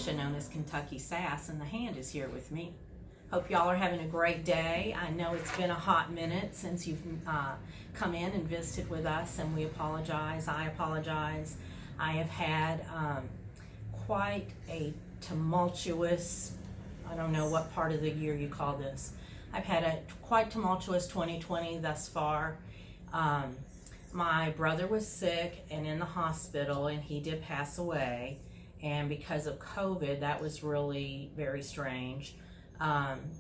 Delisha, known as Kentucky Sass, and the Hand is here with me. Hope y'all are having a great day. I know it's been a hot minute since you've come in and visited with us, and we apologize. I apologize. I have had quite a tumultuous, I don't know what part of the year you call this. I've had a quite tumultuous 2020 thus far. My brother was sick and in the hospital, and he did pass away. And because of COVID, that was really very strange.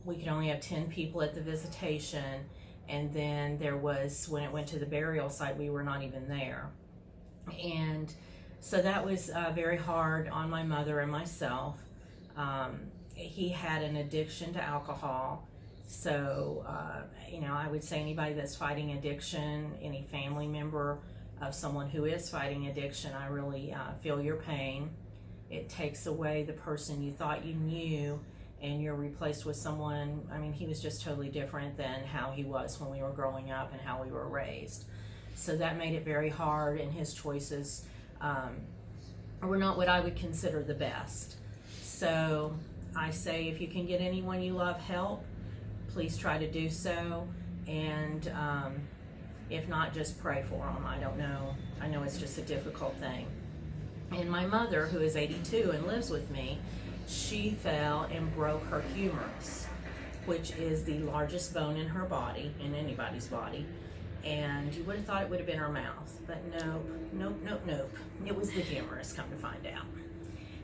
We could only have 10 people at the visitation, and then there was, when it went to the burial site, we were not even there. And so that was very hard on my mother and myself. He had an addiction to alcohol. So, I would say anybody that's fighting addiction, any family member of someone who is fighting addiction, I really feel your pain. It takes away the person you thought you knew, and you're replaced with someone. I mean, he was just totally different than how he was when we were growing up and how we were raised. So that made it very hard, and his choices were not what I would consider the best. So I say, if you can get anyone you love help, please try to do so. And if not, just pray for them. I don't know. I know it's just a difficult thing. And my mother, who is 82 and lives with me, she fell and broke her humerus, which is the largest bone in her body, in anybody's body. And you would have thought it would have been her mouth, but nope. It was the humerus, come to find out.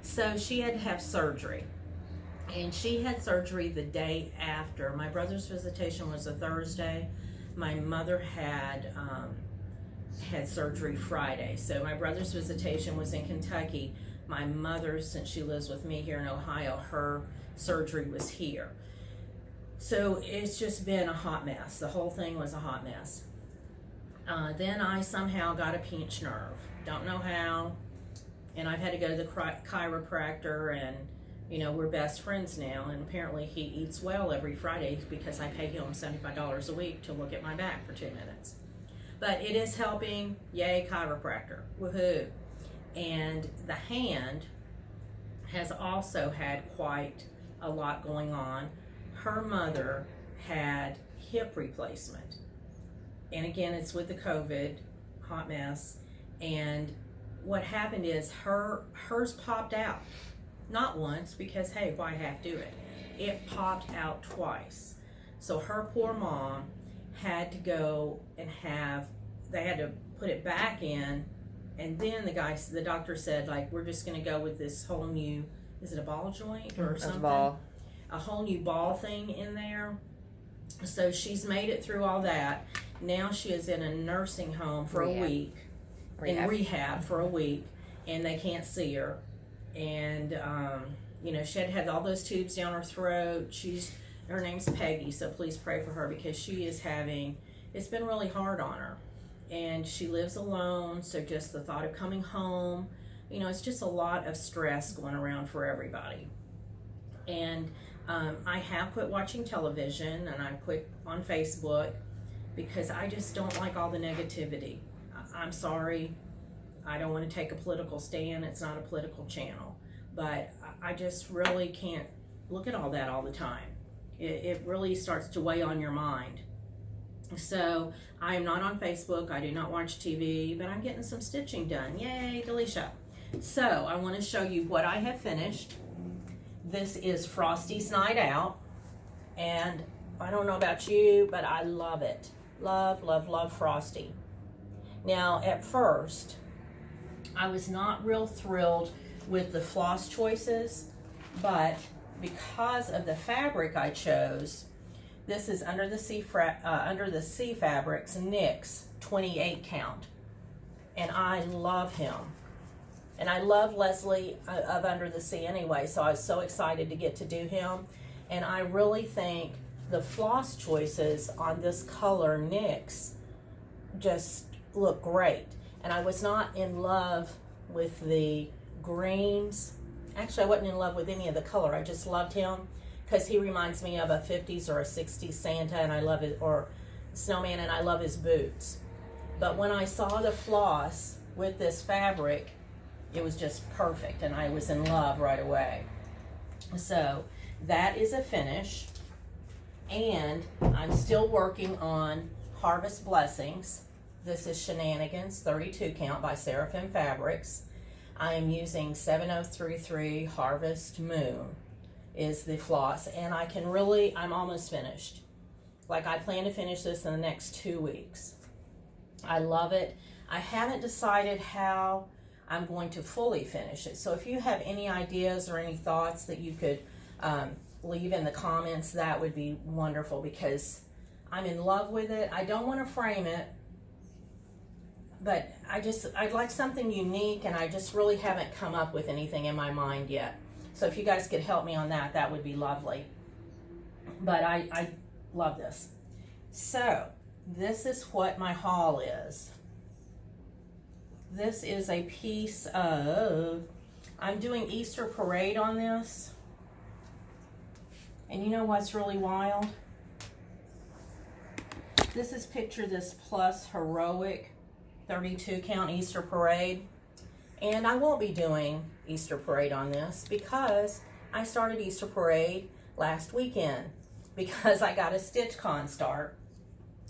So she had to have surgery. And she had surgery the day after. My brother's visitation was a Thursday. My mother had surgery Friday. So my brother's visitation was in Kentucky. My mother, since she lives with me here in Ohio, her surgery was here. So it's just been a hot mess. The whole thing was a hot mess. Then I somehow got a pinched nerve. Don't know how. And I've had to go to the chiropractor, and we're best friends now, and apparently he eats well every Friday because I pay him $75 a week to look at my back for 2 minutes. But it is helping. Yay, chiropractor. Woohoo. And the hand has also had quite a lot going on. Her mother had hip replacement. And again, it's with the COVID, hot mess. And what happened is hers popped out. Not once, because hey, why half do it? It popped out twice. So her poor mom had to go and they had to put it back in, and then the doctor said, like, we're just gonna go with this whole new, is it a ball joint or something? Ball. A whole new ball thing in there. So she's made it through all that. Now she is in a nursing home for a week, in rehab for a week, and they can't see her. And she had all those tubes down her throat. Her name's Peggy, so please pray for her, because she is it's been really hard on her. And she lives alone, so just the thought of coming home, it's just a lot of stress going around for everybody. And I have quit watching television, and I quit on Facebook, because I just don't like all the negativity. I'm sorry. I don't want to take a political stand. It's not a political channel. But I just really can't look at all that all the time. It really starts to weigh on your mind. So I am not on Facebook. I do not watch TV, but I'm getting some stitching done. Yay, Delisha. So I want to show you what I have finished. This is Frosty's Night Out. And I don't know about you, but I love it. Love Frosty. Now, at first, I was not real thrilled with the floss choices, but because of the fabric I chose, this is Under the Sea Fabrics NYX 28 count, and I love him. And I love Leslie of Under the Sea anyway, so I was so excited to get to do him. And I really think the floss choices on this color NYX just look great. And I was not in love with the greens. Actually, I wasn't in love with any of the color. I just loved him because he reminds me of a 50s or a 60s Santa, and I love it, or snowman, and I love his boots. But when I saw the floss with this fabric, it was just perfect, and I was in love right away. So that is a finish, and I'm still working on Harvest Blessings. This is Shenanigans 32 count by Seraphim Fabrics. I am using 7033 Harvest Moon is the floss, and I'm almost finished. Like, I plan to finish this in the next 2 weeks. I love it. I haven't decided how I'm going to fully finish it. So if you have any ideas or any thoughts that you could leave in the comments, that would be wonderful, because I'm in love with it. I don't want to frame it, but I'd like something unique, and I just really haven't come up with anything in my mind yet. So if you guys could help me on that, that would be lovely. But I love this. So this is what my haul is. This is a piece of, I'm doing Easter Parade on this. And you know what's really wild? This is Picture This Plus Heroic 32 count Easter Parade. And I won't be doing Easter Parade on this because I started Easter Parade last weekend, because I got a StitchCon start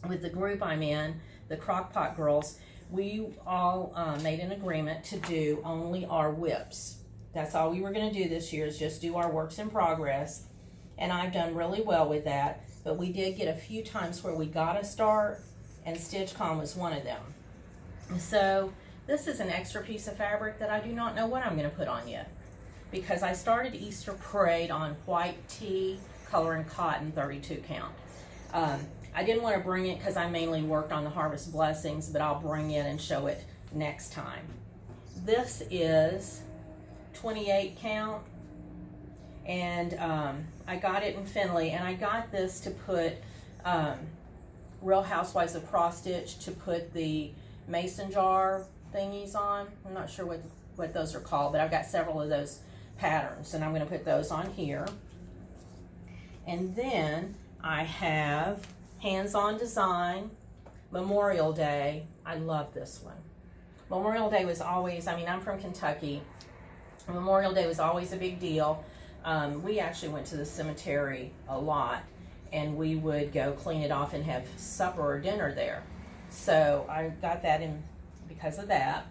with the group I'm in, the Crockpot Girls. We all made an agreement to do only our whips. That's all we were going to do this year, is just do our works in progress. And I've done really well with that. But we did get a few times where we got a start, and StitchCon was one of them. So this is an extra piece of fabric that I do not know what I'm going to put on yet, because I started Easter Parade on white tee, color and cotton 32 count. I didn't want to bring it because I mainly worked on the Harvest Blessings, but I'll bring it and show it next time. This is 28 count, and I got it in Finley, and I got this to put Real Housewives of Cross Stitch, to put the mason jar thingies on. I'm not sure what those are called, but I've got several of those patterns, and I'm going to put those on here. And then I have Hands On Design, Memorial Day. I love this one. Memorial Day was always, I'm from Kentucky. Memorial Day was always a big deal. We actually went to the cemetery a lot, and we would go clean it off and have supper or dinner there. So I got that in because of that.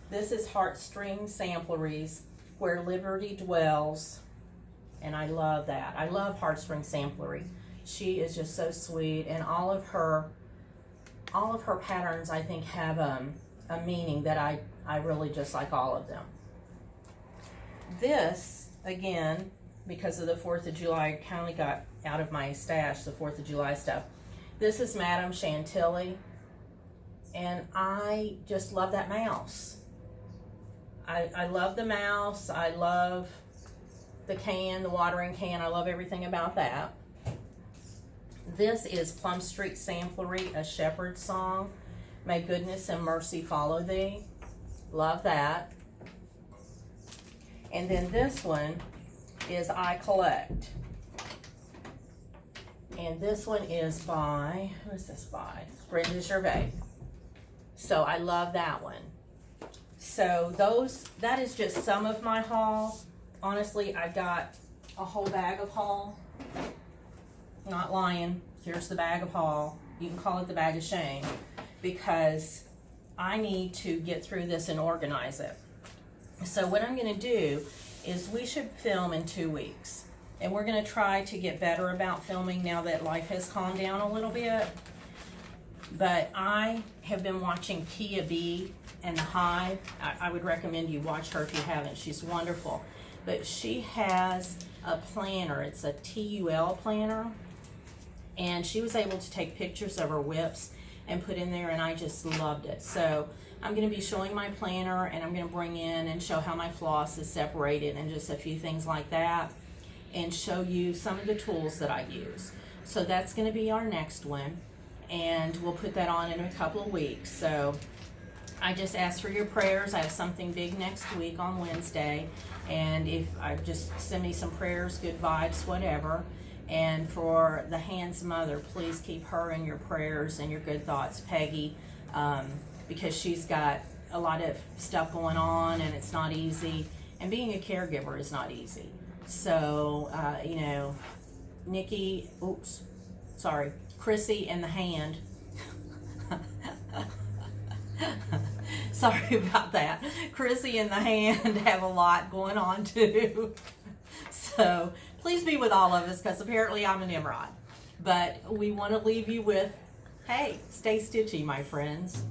This is Heartstring Sampleries, Where Liberty Dwells. And I love that. I love Heartstring Samplery. She is just so sweet, and all of her patterns, I think, have a meaning that I really just like all of them. This, again, because of the 4th of July, I kind of got out of my stash the 4th of July stuff. This is Madame Chantilly, and I just love that mouse. I love the mouse. I love the can, the watering can. I love everything about that. This is Plum Street Samplery, A Shepherd's Song. May goodness and mercy follow thee. Love that. And then this one is I Collect. And this one is by, who is this by? Brenda Gervais. So I love that one. So that is just some of my haul. Honestly, I got a whole bag of haul. Not lying. Here's the bag of haul. You can call it the bag of shame, because I need to get through this and organize it. So what I'm going to do is, we should film in 2 weeks. And we're going to try to get better about filming now that life has calmed down a little bit. But I have been watching Kia B and the Hive. I would recommend you watch her if you haven't. She's wonderful. But she has a planner. It's a TUL planner. And she was able to take pictures of her whips and put in there, and I just loved it. So I'm going to be showing my planner, and I'm going to bring in and show how my floss is separated and just a few things like that, and show you some of the tools that I use. So that's going to be our next one, and we'll put that on in a couple of weeks. So I just ask for your prayers. I have something big next week on Wednesday, and if I just send me some prayers, good vibes, whatever. And for the Hands mother, please keep her in your prayers and your good thoughts, Peggy, because she's got a lot of stuff going on, and it's not easy. And being a caregiver is not easy. So, you know, Nikki, Chrissy and the hand. Sorry about that. Chrissy and the hand have a lot going on too. So please be with all of us, because apparently I'm a Nimrod. But we want to leave you with, hey, stay stitchy, my friends.